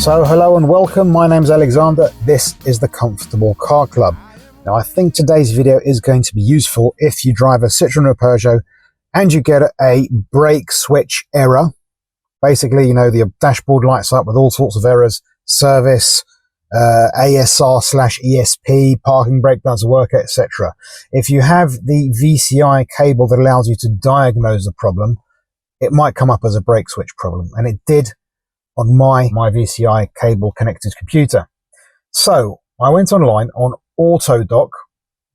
So hello and welcome, my name's Alexander, this is the Comfortable Car Club. Now I think today's video is going to be useful if you drive a Citroën or Peugeot and you get a brake switch error. Basically, you know, the dashboard lights up with all sorts of errors, service, ASR/ESP, parking brake doesn't work, etc. If you have the VCI cable that allows you to diagnose the problem, it might come up as a brake switch problem, and it did on my VCI cable connected computer. So I went online on AutoDoc,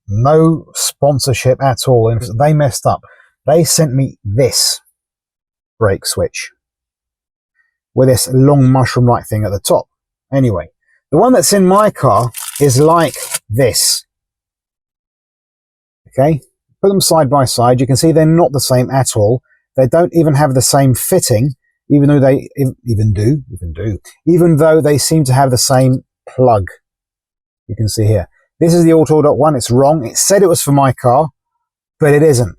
no sponsorship at all, and they messed up. They sent me this brake switch with this long mushroom-like thing at the top. Anyway, the one that's in my car is like this. Okay, put them side by side. You can see they're not the same at all. They don't even have the same fitting, even though they seem to have the same plug. You can see here. This is the AutoDoc one. It's wrong. It said it was for my car, but it isn't.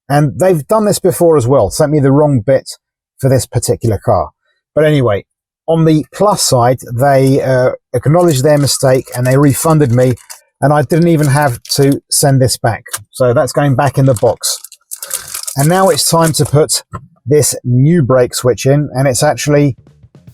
And they've done this before as well. Sent me the wrong bit for this particular car. But anyway, on the plus side, they acknowledged their mistake and they refunded me, and I didn't even have to send this back. So that's going back in the box. And now it's time to put this new brake switch in, and it's actually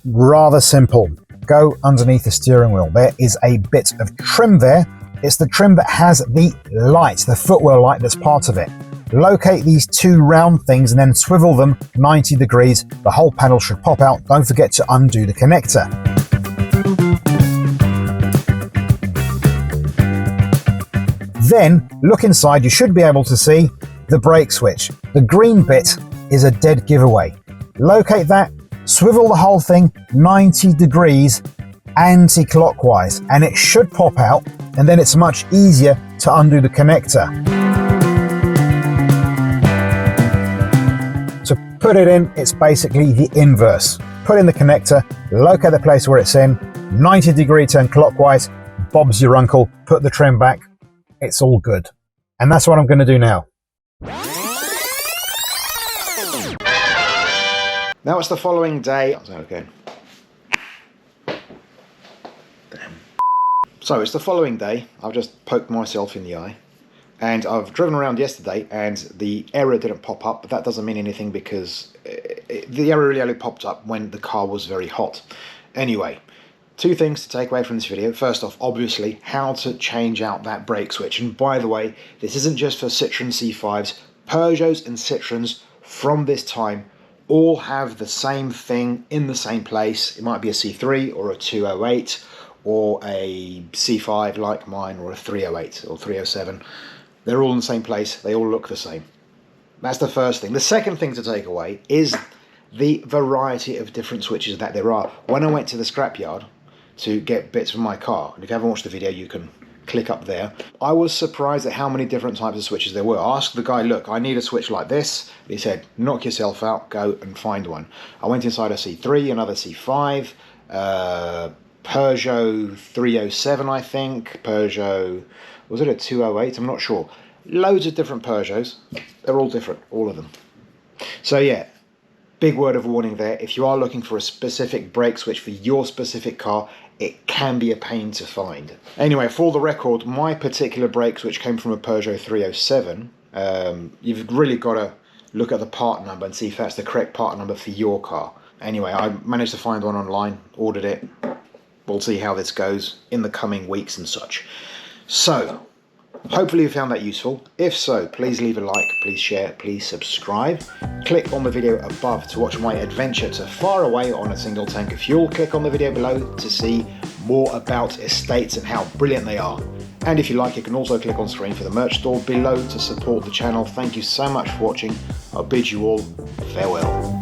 rather simple. Go underneath the steering wheel. There is a bit of trim there. It's the trim that has the light, the footwell light that's part of it. Locate these two round things and then swivel them 90 degrees. The whole panel should pop out. Don't forget to undo the connector. Then look inside. You should be able to see the brake switch. The green bit is a dead giveaway. Locate that, swivel the whole thing 90 degrees anti-clockwise, and it should pop out, and then it's much easier to undo the connector. To put it in, it's basically the inverse. Put in the connector, locate the place where it's in, 90 degree turn clockwise, Bob's your uncle, put the trim back, it's all good. And that's what I'm going to do now. Now it's the following day. Okay. Damn. So it's the following day. I've just poked myself in the eye, and I've driven around yesterday and the error didn't pop up, but that doesn't mean anything because the error really only popped up when the car was very hot. Anyway, two things to take away from this video. First off, obviously, how to change out that brake switch. And by the way, this isn't just for Citroën C5s. Peugeots and Citroëns from this time all have the same thing in the same place. It might be a C3 or a 208 or a C5 like mine, or a 308 or 307. They're all in the same place. They all look the same. That's the first thing. The second thing to take away is the variety of different switches that there are. When I went to the scrapyard to get bits from my car, and if you haven't watched the video, you can click up there, I was surprised at how many different types of switches there were. I asked the guy, look, I need a switch like this. He said, knock yourself out, go and find one. I went inside a C3, another C5, Peugeot 307, I think, Peugeot, was it a 208? I'm not sure. Loads of different Peugeots. They're all different, all of them. So yeah, big word of warning there. If you are looking for a specific brake switch for your specific car, it can be a pain to find. Anyway, for the record, my particular brake switch came from a Peugeot 307. You've really got to look at the part number and see if that's the correct part number for your car. Anyway, I managed to find one online, ordered it. We'll see how this goes in the coming weeks and such. So, hopefully you found that useful. If so, please leave a like, please share, please subscribe. Click on the video above to watch my adventure to far away on a single tank of fuel. Click on the video below to see more about estates and how brilliant they are. And if you like, you can also click on screen for the merch store below to support the channel. Thank you so much for watching. I'll bid you all farewell.